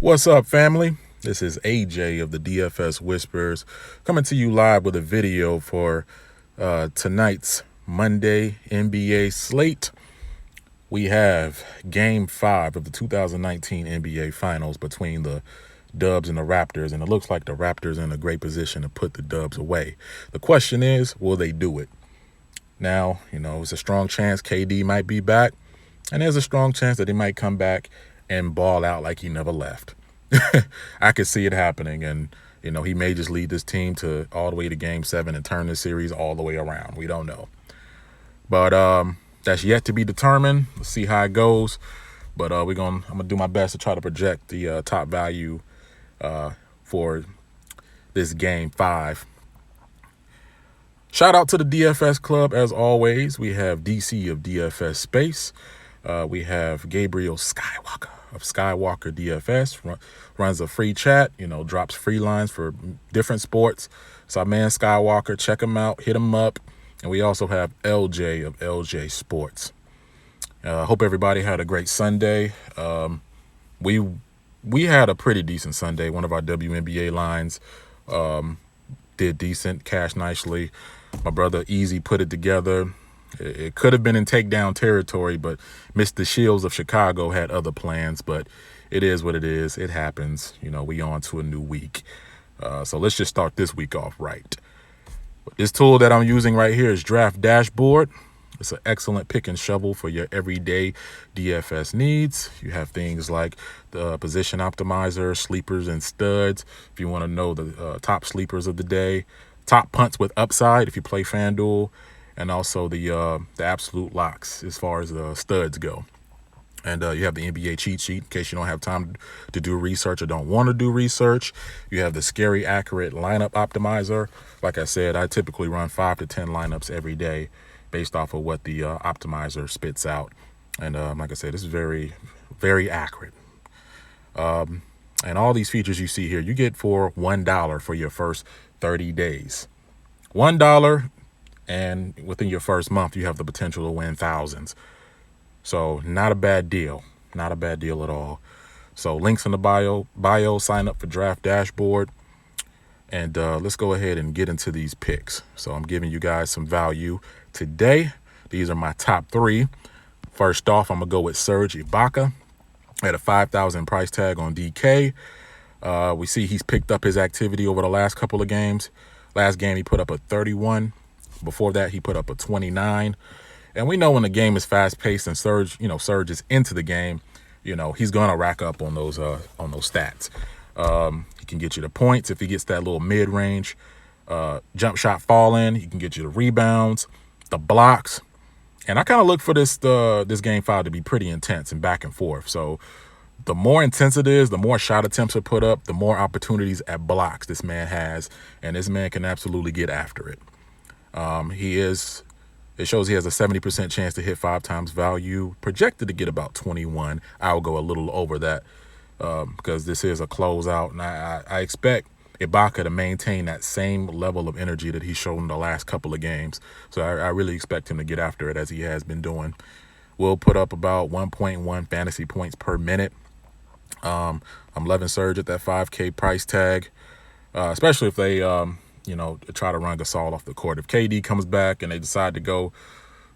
What's up, family? This is AJ of the DFS Whisperers coming to you live with a video for tonight's Monday NBA slate. We have Game 5 of the 2019 NBA Finals between the Dubs and the Raptors, and it looks like the Raptors are in a great position to put the Dubs away. The question is, will they do it? Now, it's a strong chance KD might be back, and there's a strong chance that he might come back and ball out like he never left. I could see it happening, and he may just lead this team to all the way to Game 7 and turn this series all the way around. We don't know, but that's yet to be determined. Let's see how it goes. But I'm gonna do my best to try to project the top value for this Game 5. Shout out to the DFS Club as always. We have DC of DFS Space. We have Gabriel Skywalker of Skywalker DFS, runs a free chat, drops free lines for different sports. So our man Skywalker, check him out, hit him up. And we also have LJ of LJ Sports. Hope everybody had a great Sunday. We had a pretty decent Sunday. One of our WNBA lines did decent, cashed nicely. My brother Easy put it together. It could have been in takedown territory, but Mr. Shields of Chicago had other plans. But it is what it is. It happens. We on to a new week. So let's just start this week off right. This tool that I'm using right here is Draft Dashboard. It's an excellent pick and shovel for your everyday DFS needs. You have things like the position optimizer, sleepers, and studs. If you want to know the top sleepers of the day, top punts with upside if you play FanDuel, and also the absolute locks as far as the studs go. And you have the NBA cheat sheet in case you don't have time to do research or don't want to do research. You have the scary accurate lineup optimizer. Like I said, I typically run 5 to 10 lineups every day based off of what the optimizer spits out. And like I said, this is very, very accurate. And all these features you see here, you get for $1 for your first 30 days. $1, and within your first month, you have the potential to win thousands. So not a bad deal. Not a bad deal at all. So links in the bio, sign up for Draft Dashboard. And let's go ahead and get into these picks. So I'm giving you guys some value today. These are my top 3. First off, I'm going to go with Serge Ibaka at a $5,000 price tag on DK. We see he's picked up his activity over the last couple of games. Last game, he put up a 31. Before that, he put up a 29. And we know when the game is fast-paced and Serge is into the game, he's going to rack up on those stats. He can get you the points if he gets that little mid-range jump shot fall in. He can get you the rebounds, the blocks. And I kind of look for this Game 5 to be pretty intense and back and forth. So the more intense it is, the more shot attempts are put up, the more opportunities at blocks this man has. And this man can absolutely get after it. It shows he has a 70% chance to hit 5 times value, projected to get about 21. I'll go a little over that because this is a closeout, and I expect Ibaka to maintain that same level of energy that he's shown in the last couple of games. So I really expect him to get after it as he has been doing. We'll put up about 1.1 fantasy points per minute. I'm loving Serge at that 5K price tag, especially if they try to run Gasol off the court. If KD comes back and they decide to go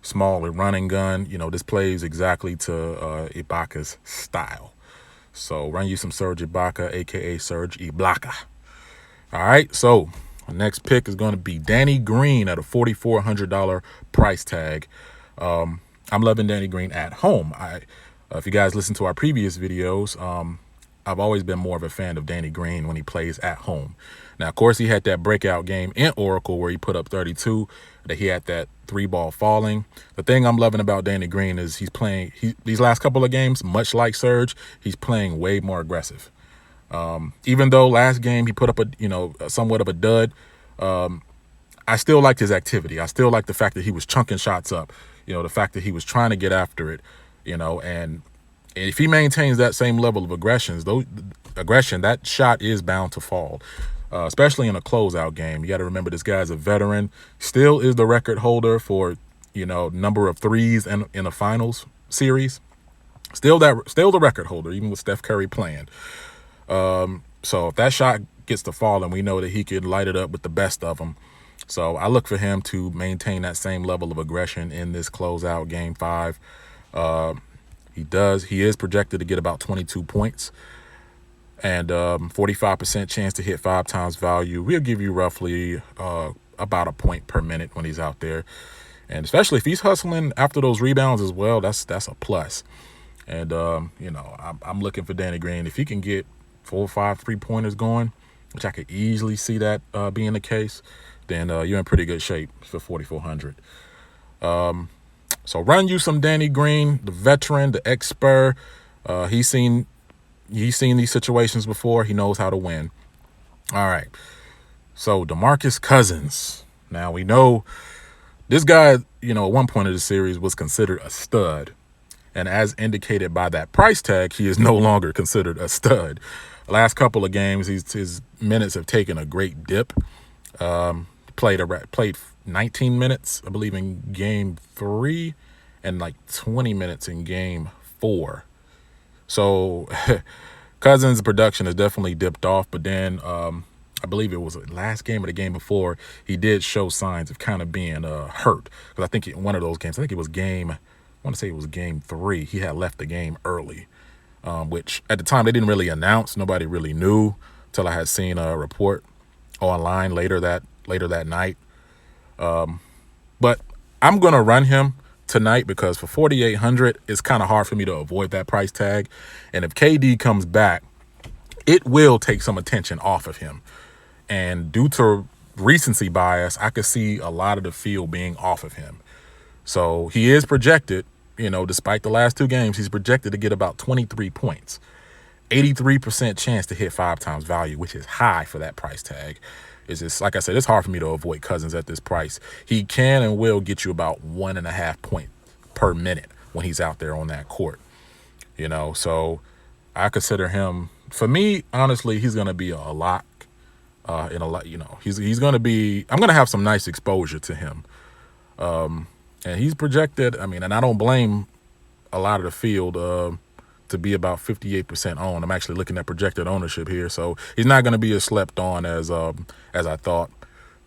small with running gun, this plays exactly to Ibaka's style. So run you some Serge Ibaka, a.k.a. Serge Ibaka. All right, so the next pick is going to be Danny Green at a $4,400 price tag. I'm loving Danny Green at home. If you guys listen to our previous videos, I've always been more of a fan of Danny Green when he plays at home. Now, of course, he had that breakout game in Oracle where he put up 32, that he had that 3-ball falling. The thing I'm loving about Danny Green is he's playing these last couple of games, much like Serge, he's playing way more aggressive. Even though last game he put up somewhat of a dud, I still liked his activity. I still like the fact that he was chunking shots up, the fact that he was trying to get after it, and if he maintains that same level of aggression, that shot is bound to fall. Especially in a closeout game. You got to remember this guy's a veteran, still is the record holder for, number of threes in a finals series. Still the record holder, even with Steph Curry playing. So if that shot gets to falling, we know that he could light it up with the best of them. So I look for him to maintain that same level of aggression in this closeout game 5. He is projected to get about 22 points and 45% chance to hit 5 times value. We'll give you roughly about a point per minute when he's out there. And especially if he's hustling after those rebounds as well, that's a plus. And, I'm looking for Danny Green. If he can get 4 or 5 3-pointers going, which I could easily see that being the case, then you're in pretty good shape for 4,400. So run you some Danny Green, the veteran, the expert. He's seen these situations before. He knows how to win. All right. So DeMarcus Cousins. Now we know this guy, at one point of the series was considered a stud. And as indicated by that price tag, he is no longer considered a stud. The last couple of games, his minutes have taken a great dip. Played 19 minutes, I believe, in game 3 and like 20 minutes in game 4. So Cousins' production has definitely dipped off, but then I believe it was the last game or the game before, he did show signs of kind of being hurt. Because I think in one of those games, I want to say it was game 3, he had left the game early, which at the time they didn't really announce. Nobody really knew until I had seen a report online later that night. But I'm going to run him tonight because for 4,800, it's kind of hard for me to avoid that price tag. And if KD comes back, it will take some attention off of him. And due to recency bias, I could see a lot of the field being off of him. So he is projected, despite the last 2 games, he's projected to get about 23 points. 83% chance to hit 5 times value, which is high for that price tag. It's just, like I said, it's hard for me to avoid Cousins at this price. He can and will get you about 1.5 points per minute when he's out there on that court. So I consider him, for me, honestly, he's going to be a lock in a lot. He's going to be, I'm going to have some nice exposure to him. And he's projected, and I don't blame a lot of the field to be about 58% owned. I'm actually looking at projected ownership here, so he's not going to be as slept on as I thought.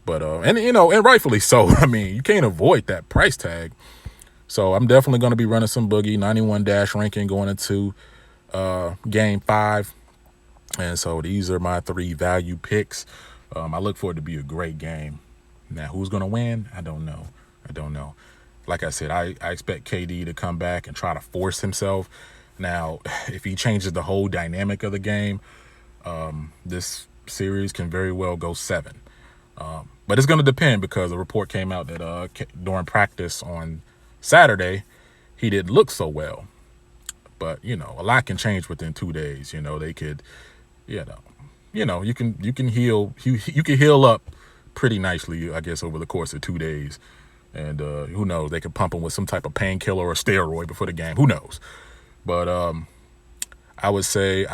But and rightfully so. You can't avoid that price tag. So I'm definitely going to be running some boogie 91 dash ranking going into game 5. And so these are my 3 value picks. I look for it to be a great game. Now, who's going to win? I don't know. Like I said, I expect KD to come back and try to force himself. Now, if he changes the whole dynamic of the game, this series can very well go 7. But it's going to depend because a report came out that during practice on Saturday, he didn't look so well. But, a lot can change within 2 days. They could, you can heal up pretty nicely, I guess, over the course of 2 days. And who knows, they could pump him with some type of painkiller or steroid before the game. Who knows? But I would say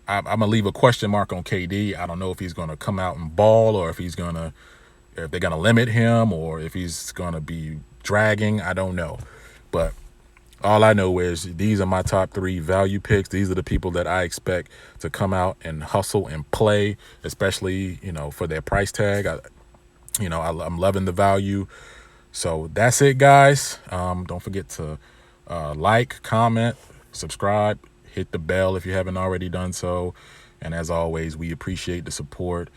I'm going to leave a question mark on KD. I don't know if he's going to come out and ball or if they're going to limit him or if he's going to be dragging. I don't know. But all I know is these are my top 3 value picks. These are the people that I expect to come out and hustle and play, especially, for their price tag. I'm loving the value. So that's it, guys. Don't forget to like, comment, subscribe, hit the bell if you haven't already done so. And as always, we appreciate the support.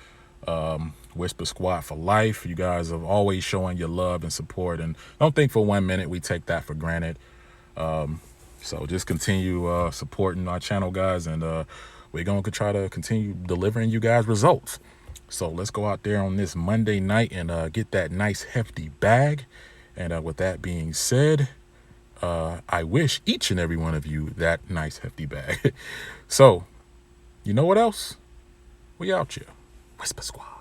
Whisper Squad for life. You guys are always showing your love and support. And don't think for 1 minute we take that for granted. So just continue supporting our channel, guys. And we're going to try to continue delivering you guys results. So let's go out there on this Monday night and get that nice hefty bag. And with that being said, I wish each and every one of you that nice hefty bag. So, you know what else? We out here. Whisper Squad.